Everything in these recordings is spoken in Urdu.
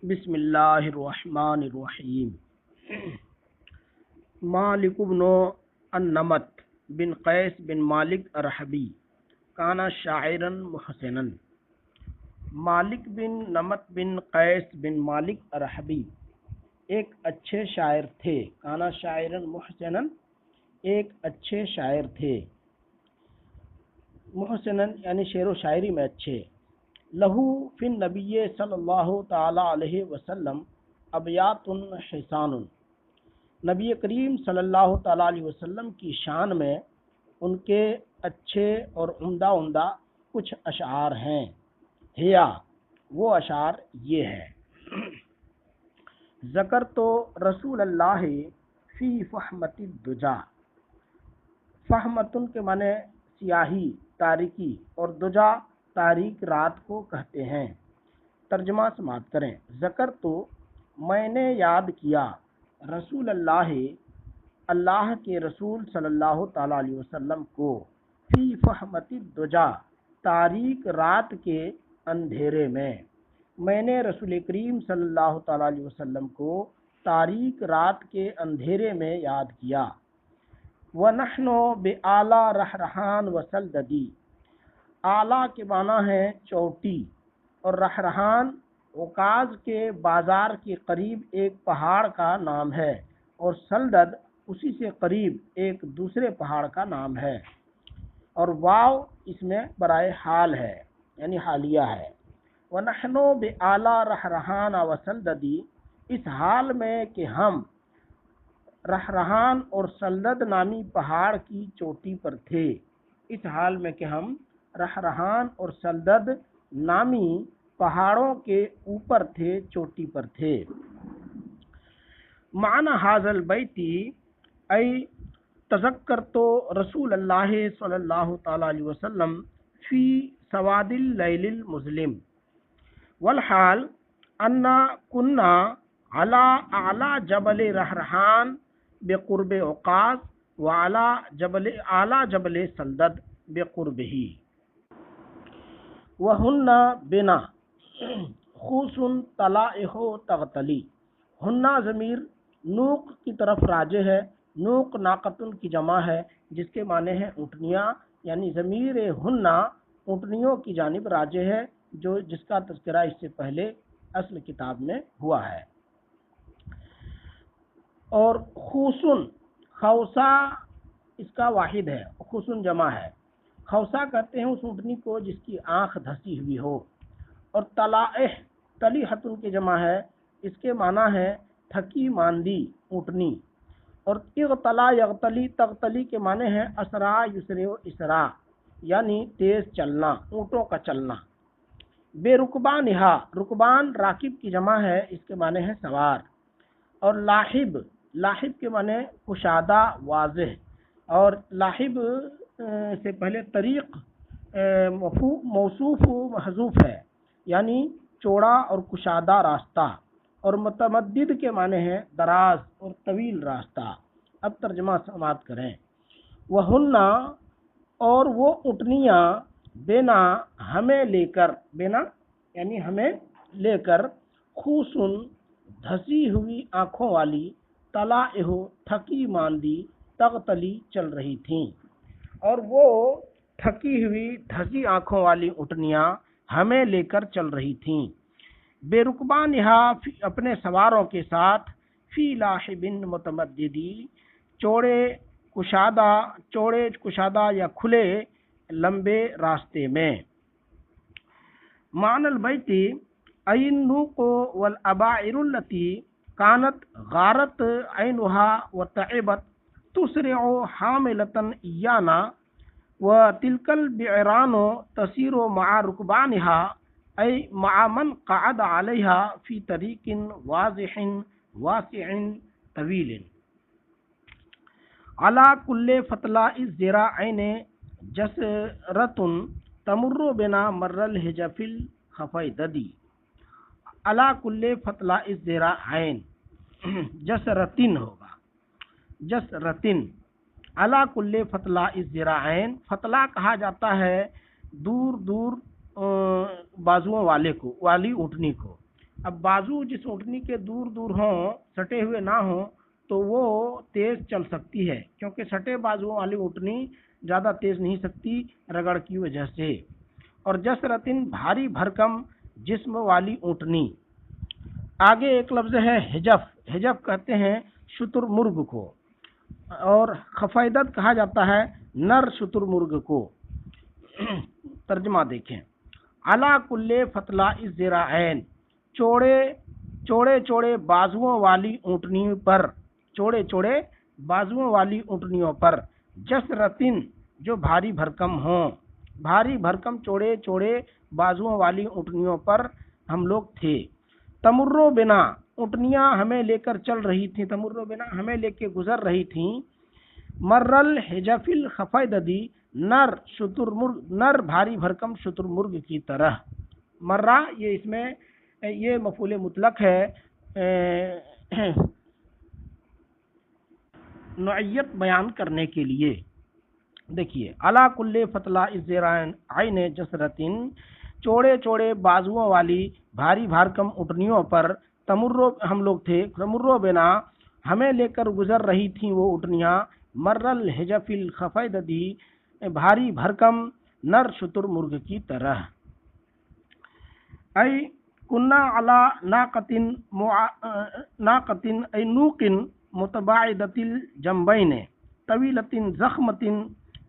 بسم اللہ الرحمن الرحیم۔ مالک بن النمت بن قیس بن مالک الرحبی کانا شاعرا محسنا۔ مالک بن نمت بن قیس بن مالک الرحبی ایک اچھے شاعر تھے۔ کانا شاعرا محسنا، ایک اچھے شاعر تھے۔ محسنا یعنی شعر و شاعری میں اچھے۔ لہو فی النبی صلی اللہ تعالی علیہ وسلم ابیات حسان، نبی کریم صلی اللہ تعالی علیہ وسلم کی شان میں ان کے اچھے اور عمدہ کچھ اشعار ہیں۔ ہیا وہ اشعار یہ ہے: ذکر تو رسول اللہ فی فحمت الدجا۔ فحمتن کے معنی سیاہی، تاریکی، اور دجا تاریک رات کو کہتے ہیں۔ ترجمہ سماعت کریں۔ ذکر تو میں نے یاد کیا، رسول اللہ اللہ کے رسول صلی اللہ تعالیٰ علیہ وسلم کو، فی فحمت الدجا تاریک رات کے اندھیرے میں نے رسول کریم صلی اللہ تعالیٰ علیہ وسلم کو تاریک رات کے اندھیرے میں یاد کیا۔ وَنَحْنُ بِأَعْلَى رَحْرَحَانٍ وَسَلْدَدِ۔ اعلیٰ کے معنی ہے چوٹی، اور رحرحان عکاظ کے بازار کے قریب ایک پہاڑ کا نام ہے، اور سلدد اسی سے قریب ایک دوسرے پہاڑ کا نام ہے، اور واو اس میں برائے حال ہے یعنی حالیہ ہے۔ وَنَحْنُ بِأَعْلَى رَحْرَحَانَ وَسَلْدَدِ، اس حال میں کہ ہم رحرحان اور سلدد نامی پہاڑ کی چوٹی پر تھے۔ اس حال میں کہ ہم رحرحان اور سلدد نامی پہاڑوں کے اوپر تھے، چوٹی پر تھے۔ معنی حاضل بیتی ای تذکرت رسول اللہ صلی اللہ تعالی علیہ وسلم فی سواد اللیل المظلم، والحال انا کنا علی اعلی جبل رحرحان بقرب عکاظ وعلی جبل سلدد بقربہ۔ وہن بنا خوص طلائح تغتلی۔ ہنہ ضمیر نوق کی طرف راجع ہے۔ نوق ناقتن کی جمع ہے جس کے معنی ہے اونٹنیاں، یعنی ضمیر ہنہ اونٹنیوں کی جانب راجع ہے، جس کا تذکرہ اس سے پہلے اصل کتاب میں ہوا ہے۔ اور خوصن، خوصہ اس کا واحد ہے، خوصن جمع ہے۔ خوصہ کہتے ہیں اس اونٹنی کو جس کی آنکھ دھسی ہوئی ہو۔ اور طلائح طلیحتن کی جمع ہے، اس کے معنی ہے تھکی ماندی اونٹنی۔ اور اغتلا یغتلی تغتلی کے معنی ہے اسرع یسرع اسرع، یعنی تیز چلنا، اونٹوں کا چلنا۔ بے رکبانہا، رکبان راکب کی جمع ہے، اس کے معنی ہے سوار۔ اور لاحب، لاحب کے معنی کشادہ، واضح۔ اور لاحب سے پہلے طریق موصوف محذوف ہے، یعنی چوڑا اور کشادہ راستہ۔ اور متمدد کے معنی ہے دراز اور طویل راستہ۔ اب ترجمہ سماعت کریں۔ وہن اور وہ اونٹنیاں، بنا ہمیں لے کر، بنا یعنی ہمیں لے کر، خوصن دھسی ہوئی آنکھوں والی، طلائح تھکی ماندی، تغتلی چل رہی تھیں۔ اور وہ تھکی ہوئی دھسی آنکھوں والی اونٹنیاں ہمیں لے کر چل رہی تھیں۔ بے رکبانہا اپنے سواروں کے ساتھ، فی لاحب متمددی چوڑے کشادہ یا کھلے لمبے راستے میں۔ معنی البیتی ای النوق والابائر التی کانت غارت عینہا وتعبت تسرع حاملۃ ایانا وتلک البعران تسیر مع رکبانہا ای مع من قعد علیہا فی طریق واضح واسع طویل۔ علی کل فتلاء الذراعین جسرۃ تمر بنا مر الحجف الخفیدد۔ علی کل فتلاء الذراعین، جسرتن ہوگا، جسرتن۔ علی کل فتلاء الذراعین، فتلا کہا جاتا ہے دور بازوؤں والی اونٹنی کو۔ اب بازو جس اونٹنی کے دور دور ہوں، سٹے ہوئے نہ ہوں، تو وہ تیز چل سکتی ہے، کیونکہ سٹے بازو والی اونٹنی زیادہ تیز نہیں سکتی رگڑ کی وجہ سے۔ اور جسرتن بھاری بھرکم جسم والی اونٹنی۔ آگے ایک لفظ ہے حجف، حجف کہتے ہیں شتر مرغ کو، اور خفیدت کہا جاتا ہے نر شتر مرغ کو۔ ترجمہ دیکھیں، علا کل فتلا الذراعین، چوڑے چوڑے بازوؤں والی اونٹنی پر، چوڑے چوڑے بازوؤں والی اونٹنیوں پر، جسرتن جو بھاری بھرکم ہوں، بھاری بھرکم چوڑے چوڑے بازوؤں والی اونٹنیوں پر ہم لوگ تھے۔ تمرو بنا، اونٹنیاں ہمیں لے کر چل رہی تھیں، تمرو بنا ہمیں لے کے گزر رہی تھیں۔ مرل حجف الخفیددی، نر شتر مرغ، نر بھاری بھرکم شتر مرغ کی طرح۔ مرہ یہ اس میں یہ مفعول مطلق ہے نوعیت بیان کرنے کے لیے۔ دیکھیے، علا کل فتلا الذراعین عین جسرتن، چوڑے چوڑے بازوؤں والی بھاری بھارکم اونٹنیوں پر، تمرو ہم لوگ تھے، تمرو بنا ہمیں لے کر گزر رہی تھیں وہ اونٹنیاں، مرل حجف الخفیددی، بھاری بھرکم نر شتر مرغ کی طرح۔ ای کنا علی ناقتن ای نوقن متباعدت الجنبین طویلۃ زخمۃ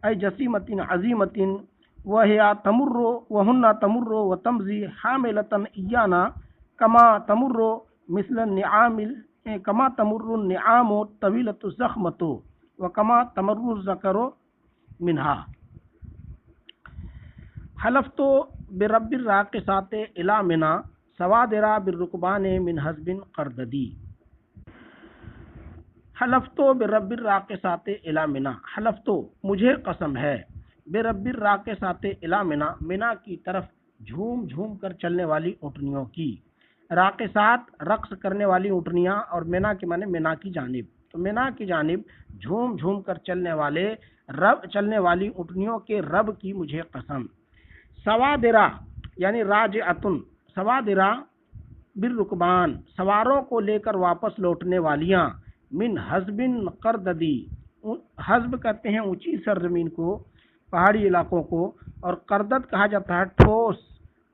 ای جسیمۃ عظیمۃ وہن تمر وتمضی حاملۃ ایانا کما تمر مثل النعام، کما تمر النعام طویلۃ الزخمۃ وکما تمر الذکر منہا۔ حلفت برب الراقصات الی منی سوادرا بالرکبان من حزب قرددی۔ حلفت برب الراقصات الی منی، حلفت مجھے قسم ہے، برب الراقصات الی منی، منی کی طرف جھوم جھوم کر چلنے والی اونٹنیوں کی۔ راقصات رقص کرنے والی اونٹنیاں، اور منی کے معنی منی کی جانب، تو منی کی جانب جھوم جھوم کر چلنے والی اونٹنیوں کے رب کی مجھے قسم۔ سوادرا یعنی راجعتن، سوادرا بالرکبان، سواروں کو لے کر واپس لوٹنے والیاں، من حزب قرددی، حزب کہتے ہیں اونچی سرزمین کو، پہاڑی علاقوں کو، اور قردد کہا جاتا ہے ٹھوس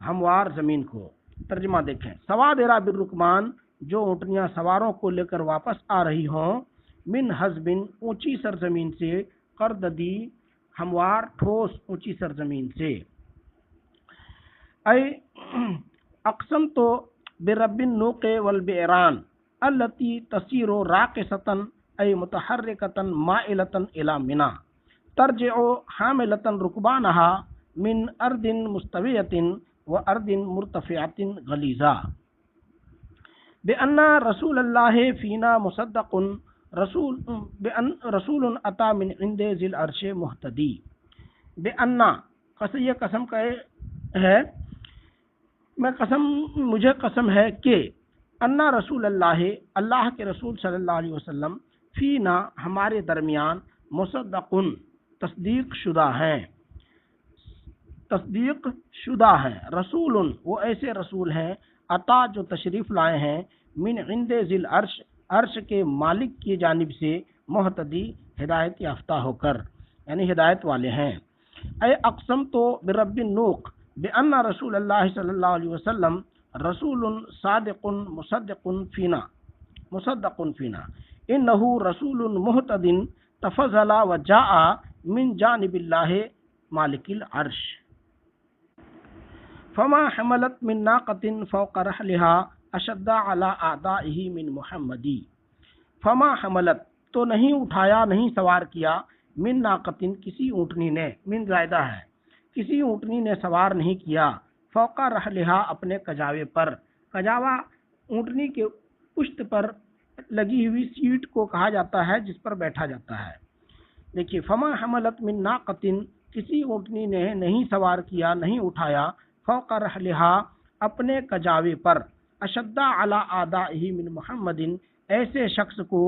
ہموار زمین کو۔ ترجمہ دیکھیں، سوادرا بالرکبان، جو اونٹنیاں سواروں کو لے کر واپس آ رہی ہوں، من حزب اونچی سرزمین سے، قرددی ہموار ٹھوس اونچی سرزمین سے۔ ای اقسمت برب النوق والبعران التی تصیر راقصۃ ای متحرکۃ مائلۃ الی منی ترجع حاملۃ رکبانها من ارض مستویۃ وارض مرتفعۃ غلیظہ۔ بان رسول اللہ فینا مصدق، رسول اتی من عند ذی العرش مہتدی۔ بان، یہ قسم کا ہے، مجھے قسم ہے کہ انا رسول اللہ، اللہ کے رسول صلی اللہ علیہ وسلم، فینا ہمارے درمیان، مصدقن تصدیق شدہ ہیں، تصدیق شدہ ہیں، رسول وہ ایسے رسول ہیں، عطا جو تشریف لائے ہیں، من عند ذی العرش عرش کے مالک کی جانب سے، مہتدی ہدایت یافتہ ہو کر، یعنی ہدایت والے ہیں۔ اے اقسم تو برب النوق بأن رسول اللہ صلی اللہ علیہ وسلم رسول صادق مصدق فینا انہ رسول مہتد تفضل وجاء من جانب اللہ مالک العرش۔ فما حملت من ناقۃ فوق رحلها اشد علی اعدائہ من محمدی۔ فما حملت تو نہیں اٹھایا، نہیں سوار کیا، من ناقۃ کسی اونٹنی نے، من زائدہ ہے، کسی اونٹنی نے سوار نہیں کیا، فوق رحلہا اپنے کجاوے پر، کجاوا اونٹنی کے پشت پر لگی ہوئی سیٹ کو کہا جاتا ہے جس پر بیٹھا جاتا ہے۔ دیکھیے، فما حملت من ناقۃ کسی اونٹنی نے نہیں سوار کیا، نہیں اٹھایا، فوق رحلہا اپنے کجاوے پر، اشد علی اعدائہ من محمد ایسے شخص کو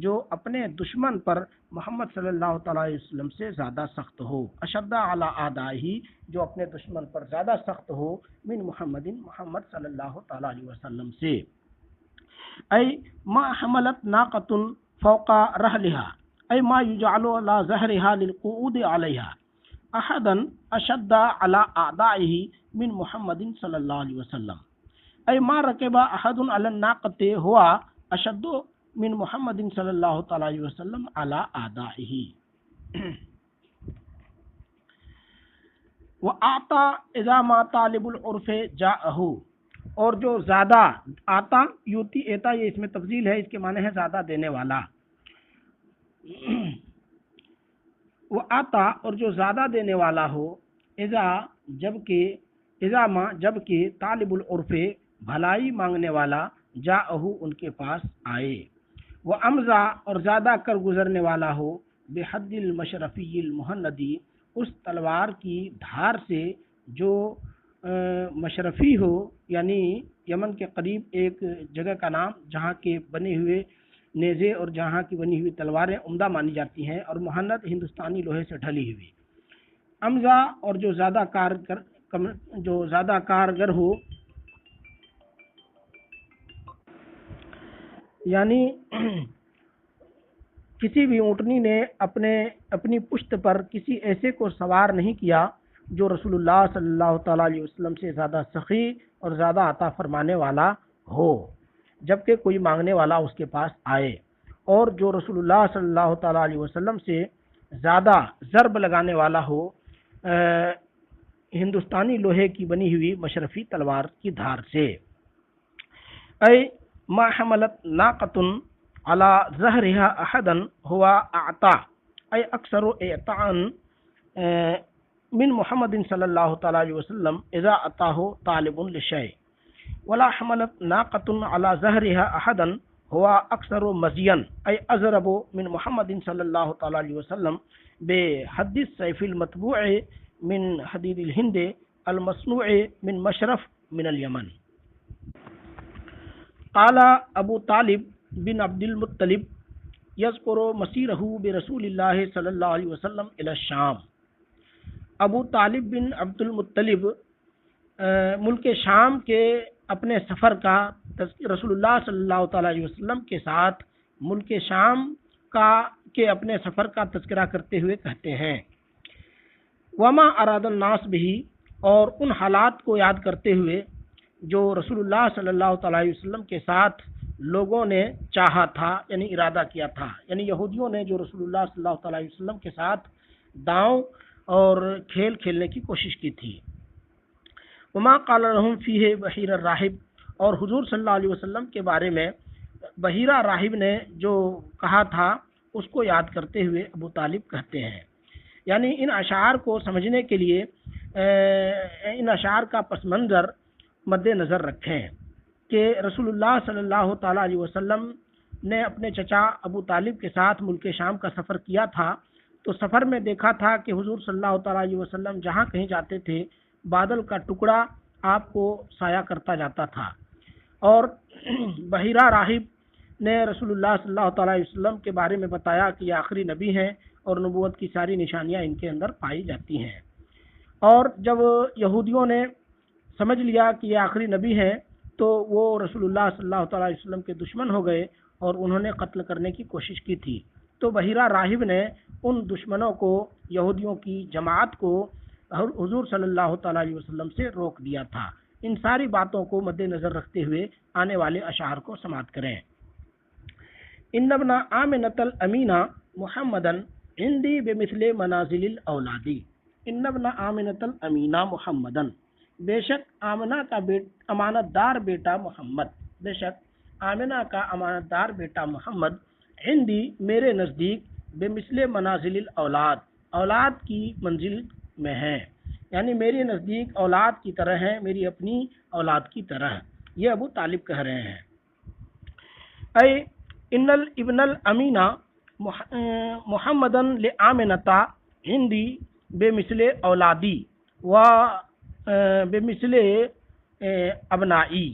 جو اپنے دشمن پر محمد صلی اللہ تعالیٰ علیہ وسلم سے زیادہ سخت ہو، اشد علی اعدائہ، جو اپنے دشمن پر زیادہ سخت ہو، من محمد صلی اللہ تعالیٰ علیہ وسلم سے، ای ما حملت ناقۃ فوق رحلها، ای ما یجعل علی ظہرها للقعود علیہا احدا اشد علی اعدائہ من محمد صلی اللہ علیہ وسلم، ای ما رکب احد علی الناقۃ ہوا اشد من محمد صلی اللہ تعالی علیہ وسلم علی اعدائہ۔ وَأَعْطَى إِذَا مَا طَالِبُ الْعُرْفِ جَاءَهُ، اور جو زیادہ آتا یوتی ایتا، یہ اس میں تفضیل ہے، اس کے معنی ہے زیادہ دینے والا۔ وہ آتا، اور جو زیادہ دینے والا ہو، اذا جبکہ طالب العرف بھلائی مانگنے والا، جاءہو ان کے پاس آئے، وہ امزا، اور زیادہ کر گزرنے والا ہو، بحد المشرفی المہندی، اس تلوار کی دھار سے جو مشرفی ہو، یعنی یمن کے قریب ایک جگہ کا نام جہاں کے بنے ہوئے نیزے اور جہاں کی بنی ہوئی تلواریں عمدہ مانی جاتی ہیں، اور مہند ہندوستانی لوہے سے ڈھلی ہوئی۔ امزا، اور جو زیادہ کارگر ہو، یعنی کسی بھی اونٹنی نے اپنی پشت پر کسی ایسے کو سوار نہیں کیا جو رسول اللہ صلی اللہ تعالیٰ علیہ وسلم سے زیادہ سخی اور زیادہ عطا فرمانے والا ہو، جبکہ کوئی مانگنے والا اس کے پاس آئے، اور جو رسول اللہ صلی اللہ تعالیٰ علیہ وسلم سے زیادہ ضرب لگانے والا ہو ہندوستانی لوہے کی بنی ہوئی مشرفی تلوار کی دھار سے۔ اے ما حملت ناقۃ علی ظہرها احدا ہوا اعطا، اے اکثر اعطاء من محمد صلی اللہ تعالیٰ علیہ وسلم اذا اتاہ طالب لشیء، ولا حملت ناقۃ علی ظہرها احدا ہوا اکثر مزیا، اے اضرب من محمد صلی اللہ تعالیٰ علیہ وسلم بحد السیف المتبوع من حدید الہند المصنوع من مشرف من الیمن۔ قال ابو طالب بن عبد المطلب یذکر مسیرہ برسول اللہ صلی اللہ علیہ وسلم الی الشام، ابو طالب بن عبد المطلب ملک شام کے اپنے سفر کا رسول اللہ صلی اللہ تعالیٰ علیہ وسلم کے ساتھ ملک شام کے اپنے سفر کا تذکرہ کرتے ہوئے کہتے ہیں، وما اراد الناس بہ، اور ان حالات کو یاد کرتے ہوئے جو رسول اللہ صلی اللہ تعالیٰ علیہ وسلم کے ساتھ لوگوں نے چاہا تھا، یعنی ارادہ کیا تھا، یعنی یہودیوں نے جو رسول اللہ صلی اللہ تعالیٰ علیہ وسلم کے ساتھ داؤں اور کھیل کھیلنے کی کوشش کی تھی۔ وما قال لهم فیہ بحیر الراہب، اور حضور صلی اللہ علیہ وسلم کے بارے میں بحیرہ راہب نے جو کہا تھا اس کو یاد کرتے ہوئے ابو طالب کہتے ہیں، یعنی ان اشعار کو سمجھنے کے لیے ان اشعار کا پس منظر مد نظر رکھیں کہ رسول اللہ صلی اللہ تعالیٰ علیہ وسلم نے اپنے چچا ابو طالب کے ساتھ ملک شام کا سفر کیا تھا، تو سفر میں دیکھا تھا کہ حضور صلی اللہ تعالیٰ علیہ وسلم جہاں کہیں جاتے تھے بادل کا ٹکڑا آپ کو سایہ کرتا جاتا تھا، اور بحیرہ راہب نے رسول اللہ صلی اللہ تعالیٰ علیہ وسلم کے بارے میں بتایا کہ یہ آخری نبی ہیں اور نبوت کی ساری نشانیاں ان کے اندر پائی جاتی ہیں، اور جب یہودیوں نے سمجھ لیا کہ یہ آخری نبی ہیں تو وہ رسول اللہ صلی اللہ تعالیٰ علیہ وسلم کے دشمن ہو گئے اور انہوں نے قتل کرنے کی کوشش کی تھی، تو بحیرہ راہب نے ان دشمنوں کو، یہودیوں کی جماعت کو حضور صلی اللہ تعالیٰ علیہ وسلم سے روک دیا تھا۔ ان ساری باتوں کو مد نظر رکھتے ہوئے آنے والے اشعار کو سماعت کریں۔ ان ابن آمنۃ الامینہ محمدن عندی بمثل منازل الاولادی، ان ابن آمنۃ الامینہ محمدن، بے شک آمنہ کا امانت دار بیٹا محمد، بے شک آمنہ کا امانت دار بیٹا محمد، عندی میرے نزدیک، بمثل منازل الاولاد، اولاد کی منزل میں ہے، یعنی میری نزدیک اولاد کی طرح ہے، میری اپنی اولاد کی طرح، یہ ابو طالب کہہ رہے ہیں۔ اے ان الابن الامینہ محمدن لآمنتا عندی بمثل اولادی و بمثل ابنائی،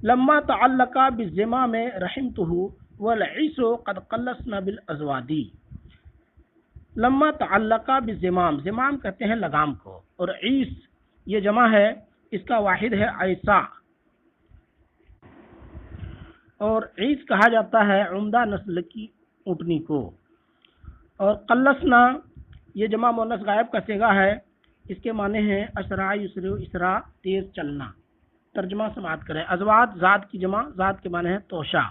لما تعلق بالزمام رحمته والعیس قد قلصنا بالازوادی. لما تعلق بالزمام، زمام کہتے ہیں لگام کو، اور عیس یہ جمع ہے، اس کا واحد ہے عیسا، اور عیس کہا جاتا ہے عمدہ نسل کی اونٹنی کو. اور قلصنا یہ جمع مؤنث غائب کا صیغہ ہے، اس کے معنی ہیں اسرع یسرع، اسرع تیز چلنا. ترجمہ سماعت کریں. ازواد ذات کی جمع، ذات کے معنی ہے توشہ.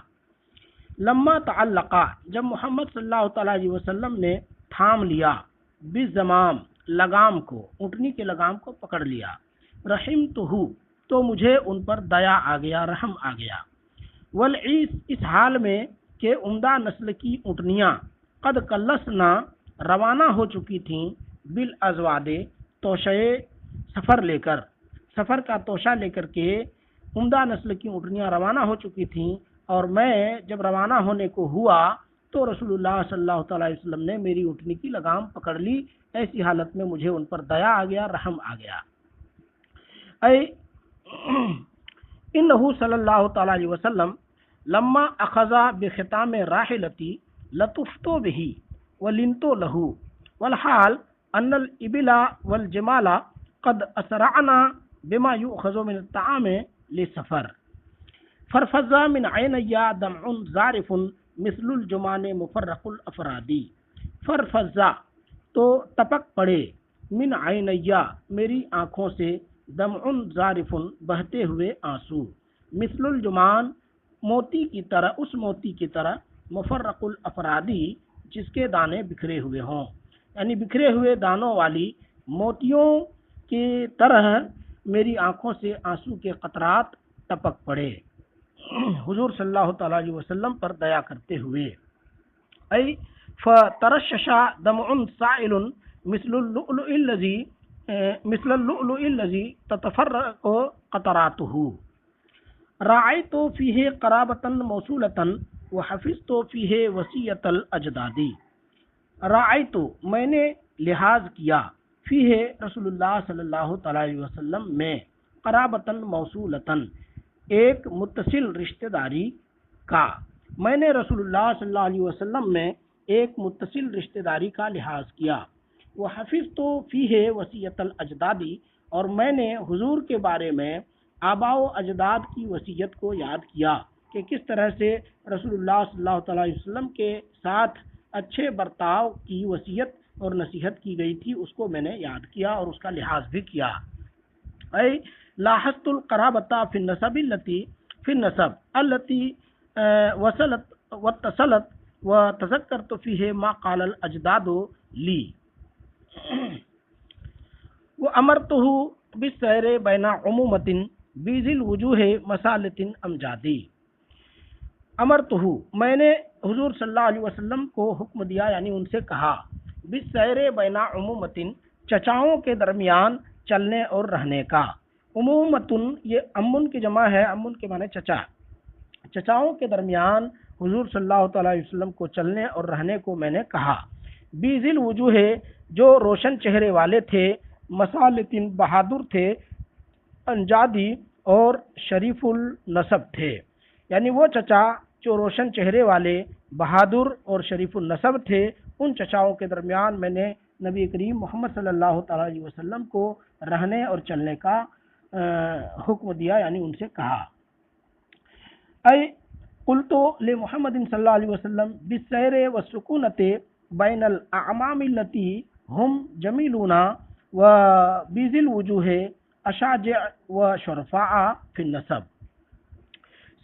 لما تعلقہ جب محمد صلی اللہ تعالیٰ علیہ وسلم نے تھام لیا، بالزمام لگام کو، اونٹنی کے لگام کو پکڑ لیا، رحمتہ تو مجھے ان پر دیا آ گیا، رحم آ گیا. والعیس اس حال میں کہ عمدہ نسل کی اونٹنیاں قد قلصنا روانہ ہو چکی تھیں، بالازواد توشے سفر لے کر، سفر کا توشہ لے کر کے عمدہ نسل کی اونٹنیاں روانہ ہو چکی تھیں، اور میں جب روانہ ہونے کو ہوا تو رسول اللہ صلی اللہ تعالیٰ علیہ وسلم نے میری اونٹنی کی لگام پکڑ لی. ایسی حالت میں مجھے ان پر دیا آ گیا، رحم آ گیا. انہ صلی اللہ تعالیٰ علیہ وسلم لما اخذ بختام راحلتی لطفت به ولنت له والحال ان الابل والجمال قد اسرعنا بما يؤخذ من الطعام للسفر فرفز من عینیا دمع ظارف مثل الجمان مفرق الافرادی. فرفز تو ٹپک پڑے، من عینیا میری آنکھوں سے، دمع ظارف بہتے ہوئے آنسو، مثل الجمان موتی کی طرح، اس موتی کی طرح، مفرق الافرادی جس کے دانے بکھرے ہوئے ہوں، یعنی بکھرے ہوئے دانوں والی موتیوں کی طرح میری آنکھوں سے آنسو کے قطرات ٹپک پڑے، حضور صلی اللہ تعالیٰ علیہ وسلم پر دیا کرتے ہوئے. ای فترشش دمع سائل مثل اللؤلؤ الذی تتفرق قطراته. رأیت فیہ قرابۃ موصولۃ وحفظت فیہ وصیۃ الاجداد. رأیت میں نے لحاظ کیا، فیہ رسول اللہ صلی اللہ تعالیٰ علیہ وسلم میں، قرابۃ موصولۃ ایک متصل رشتہ داری کا، میں نے رسول اللہ صلی اللہ علیہ وسلم میں ایک متصل رشتہ داری کا لحاظ کیا. وحفظت فیہ وصیۃ الاجداد اور میں نے حضور کے بارے میں آباء و اجداد کی وصیت کو یاد کیا کہ کس طرح سے رسول اللہ صلی اللہ تعالیٰ علیہ وسلم کے ساتھ اچھے برتاؤ کی وصیت اور نصیحت کی گئی تھی، اس کو میں نے یاد کیا اور اس کا لحاظ بھی کیا. اے لاحظت القرابۃ فی النسب التی وصلت واتصلت وتذکرت فیہ ما قال الاجداد لی. وامرتہ بالسیر بین عمومۃ بیذی الوجوہ مسالۃ امجادی. امرتہ میں نے حضور صلی اللہ علیہ وسلم کو حکم دیا، یعنی ان سے کہا، بالسیر بین عمومۃ چچاؤں کے درمیان چلنے اور رہنے کا. عمومتن یہ امن کی جمع ہے، امن کے معنی چچا. چچاؤں کے درمیان حضور صلی اللہ تعالیٰ علیہ وسلم کو چلنے اور رہنے کو میں نے کہا. بیذی الوجوہ جو روشن چہرے والے تھے، مسالتن بہادر تھے، انجادی اور شریف النسب تھے، یعنی وہ چچا جو روشن چہرے والے، بہادر اور شریف النسب تھے، ان چچاؤں کے درمیان میں نے نبی کریم محمد صلی اللہ تعالیٰ علیہ وسلم کو رہنے اور چلنے کا حکم دیا، یعنی ان سے کہا. اے قلت لمحمد صلی اللہ علیہ وسلم بالسیر والسکونۃ بین الاعمام التی ہم جمیلون وبیذی الوجوہ اشاجع وشرفاء فی النسب.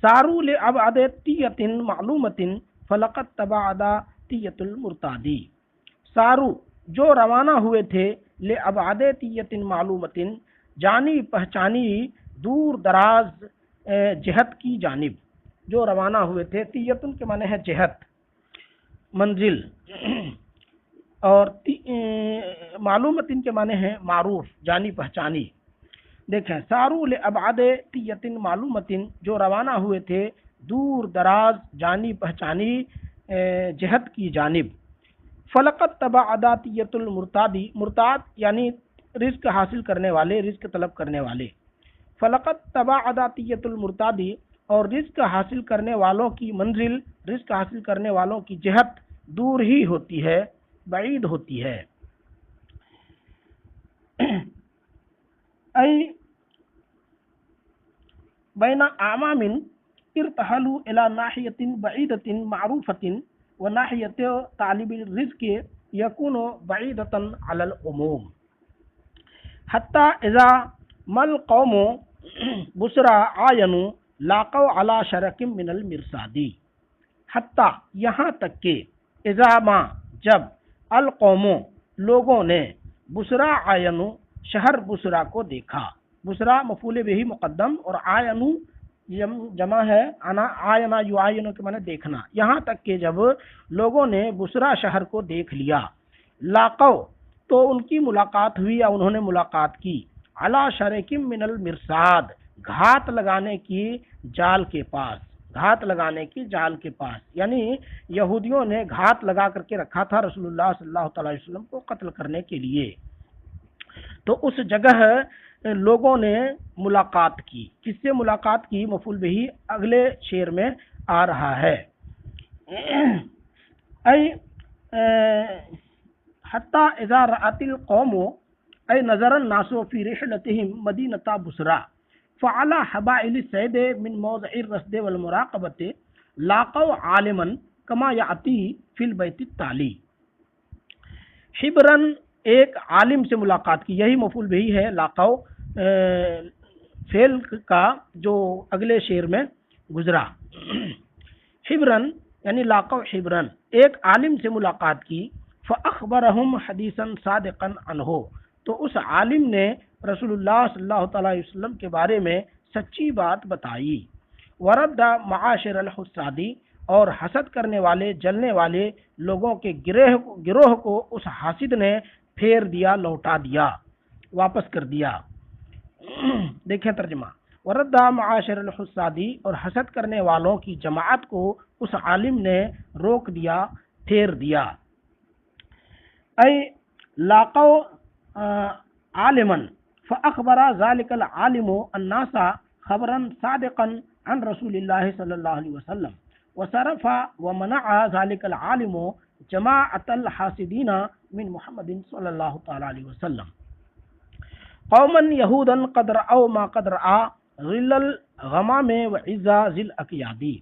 ساروا لابعد طیۃ معلومۃ فلقد تباعد طیۃ المرتادی. سارو جو روانہ ہوئے تھے، لابعد طیۃ معلومۃ جانی پہچانی دور دراز جہت کی جانب، جو روانہ ہوئے تھے. طیۃ کے معنی ہے جہت، منزل، اور معلومۃ کے معنی ہے معروف، جانی پہچانی. دیکھیں، سارو لابعد طیۃ معلومۃ جو روانہ ہوئے تھے دور دراز جانی پہچانی جہت کی جانب. فلقد تباعد طیۃ المرتادی، مرتاد یعنی رزق حاصل کرنے والے، رزق طلب کرنے والے. فلقد تباعد طیۃ المرتادی اور رزق حاصل کرنے والوں کی منزل رزق حاصل کرنے والوں کی جہت دور ہی ہوتی ہے، بعید ہوتی ہے۔ ای بین اعمام ارتحلوا الى ناحیۃ بعیدۃ معروفۃ وناحیۃ طالب الرزق یکون بعیدۃ علی العموم حتی اذا ما القوم بسرا عاینوا لاقوا علی شرک من المرصاد، حتی یہاں تک کہ اذا ما جب القوم لوگوں نے بسرا عاینوا شہر بسرا کو دیکھا، بسرا مفعول بہ مقدم اور عاینوا جمع ہے آینا یعاینو کے معنی دیکھنا، یہاں تک کہ جب لوگوں نے بسرا شہر کو دیکھ لیا، لاقو تو ان کی ملاقات ہوئی یا انہوں نے ملاقات کی، علی شرکم من المرصاد گھات لگانے کی جال کے پاس، گھات لگانے کی جال کے پاس، یعنی یہودیوں نے گھات لگا کر کے رکھا تھا رسول اللہ صلی اللہ تعالی وسلم کو قتل کرنے کے لیے۔ تو اس جگہ لوگوں نے ملاقات کی، کس سے ملاقات کی؟ مفعول بہ اگلے شعر میں آ رہا ہے۔ ای حتی اذا رأت القوم ای نظر الناس فی رحلتهم مدینۃ بصرا فعلى حبائل الصید من موضع الرصد والمراقبۃ لاقوا عالما کما یأتی فی البیت التالی۔ حبرن ایک عالم سے ملاقات کی، یہی مفعول بہ ہے لاقوا فعل کا جو اگلے شعر میں گزرا۔ حبرن یعنی لاقوا حبرن ایک عالم سے ملاقات کی، فاخبرہم حدیثا صادقا عنہ تو اس عالم نے رسول اللہ صلی اللہ تعالی علیہ وسلم کے بارے میں سچی بات بتائی۔ ورد معاشر الحسادی اور حسد کرنے والے جلنے والے لوگوں کے گروہ کو اس حاسد نے پھیر دیا، لوٹا دیا، واپس کر دیا۔ دیکھیں ترجمہ، ورد معاشر الحسادی اور حسد کرنے والوں کی جماعت کو اس عالم نے روک دیا، پھیر دیا۔ ای لاقوا عالما فاخبر ذلك العالم الناس خبرا صادقا عن رسول اللہ صلی اللہ علیہ وسلم وصرف ومنع ذلك العالم جماعت الحاسدین من محمد صلی اللہ تعالی علیہ وسلم قوما یہودا قد رأوا ما قد رأى غل الغمام وعزا ذی الاکیادی۔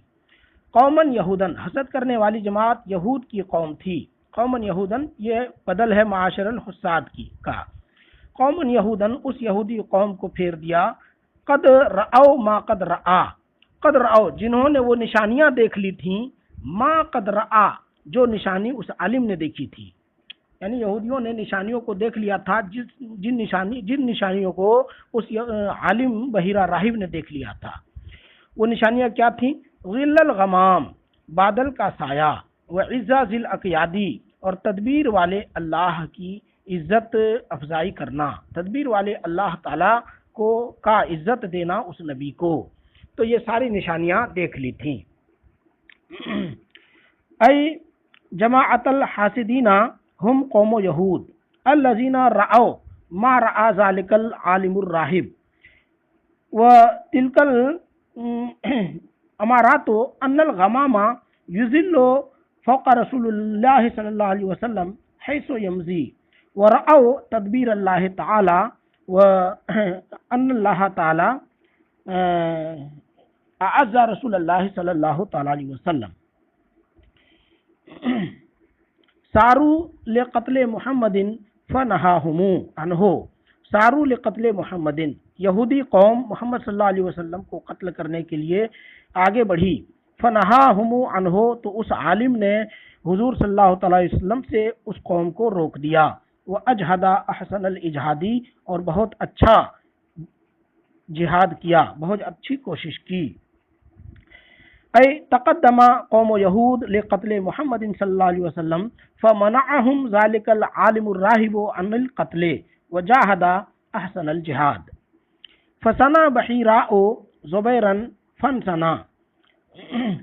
قوما یہودن حسد کرنے والی جماعت یہود کی قوم تھی۔ قومن یہودن یہ بدل ہے معاشر الحساد کی کا۔ قومن یہودن اس یہودی قوم کو پھیر دیا، قد رأوا ما قد رأى قد رأوا جنہوں نے وہ نشانیاں دیکھ لی تھیں، ما قد رأى جو نشانی اس عالم نے دیکھی تھی، یعنی یہودیوں نے نشانیوں کو دیکھ لیا تھا، جن نشانیوں کو اس عالم بحیرہ راہب نے دیکھ لیا تھا۔ وہ نشانیاں کیا تھیں؟ غل الغمام بادل کا سایہ، وعزا ذی الاکیادی اور تدبیر والے اللہ کی عزت افزائی کرنا، تدبیر والے اللہ تعالی کو کا عزت دینا اس نبی کو۔ تو یہ ساری نشانیاں دیکھ لی تھیں۔ ای جماعت الحاسدین ہم قوم یہود الذین رأوا ما رأى ذلك العالم الراہب وتلك الامارات ان الغمام یذل فوق رسول اللہ صلی اللہ علیہ وسلم حیث یمضی ورأوا تدبیر اللہ تعالی وان اللہ تعالی اعز رسول اللہ صلی اللہ تعالی علیہ وسلم۔ سارو لقتل محمد فنہاہم عنہ سارو لقتل محمد یہودی قوم محمد صلی اللہ علیہ وسلم کو قتل کرنے کے لیے آگے بڑھی، فنہاہم عنہ تو اس عالم نے حضور صلی اللہ تعالی علیہ وسلم سے اس قوم کو روک دیا، وَأَجْهَدَ أَحْسَنَ الْإِجْهَادِ اور بہت اچھا جہاد کیا، بہت اچھی کوشش کی۔ ای تقدم قوم یہود لقتل محمد صلی اللہ علیہ وسلم فمنعهم ذلك العالم الراہب عن القتل وجاہد احسن الجہاد فسنا بحیراء زبیرا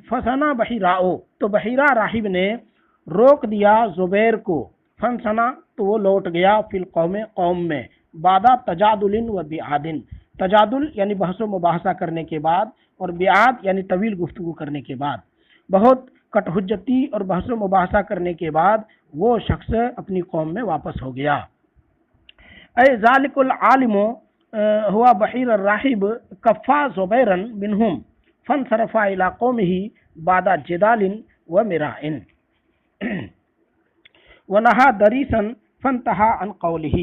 فسنا بحیراء تو بحیرہ راہب نے روک دیا زبیر کو، فنسنا تو وہ لوٹ گیا، فی القوم قوم میں، بعد تجادل و بعاد تجادل یعنی بحث و مباحثہ کرنے کے بعد، اور بیعت یعنی طویل گفتگو کرنے کے بعد، بہت کٹ حجتی اور بحث و مباحثہ کرنے کے بعد وہ شخص اپنی قوم میں واپس ہو گیا۔ اے ذالک العالم ہوا بحیر الراہب کفا زبیرا منہم فانصرف الی قومہ بعد جدال و مراء ونہا دریسا فانتہا عن قولہ،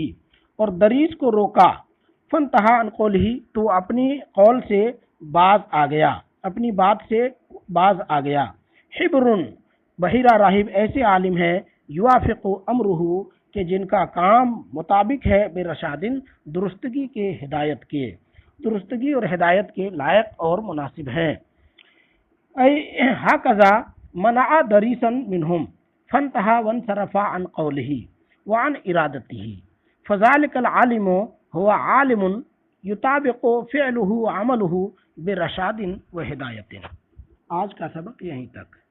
اور دریس کو روکا، فانتہا عن قولہ تو اپنی قول سے باز آ گیا، اپنی بات سے باز آ گیا۔ حبر بحیرہ راہب ایسے عالم ہے، یوافق امرہ کہ جن کا کام مطابق ہے برشادن درستگی کے، ہدایت کے، درستگی اور ہدایت کے لائق اور مناسب ہیں۔ ہکذا منع دریسا منہم فانتہا وانصرف عن قولہ وعن ارادتہ فذلک العالم هو عالم یطابق فعلہ عملہ برشاد و ہدایت۔ آج کا سبق یہیں تک۔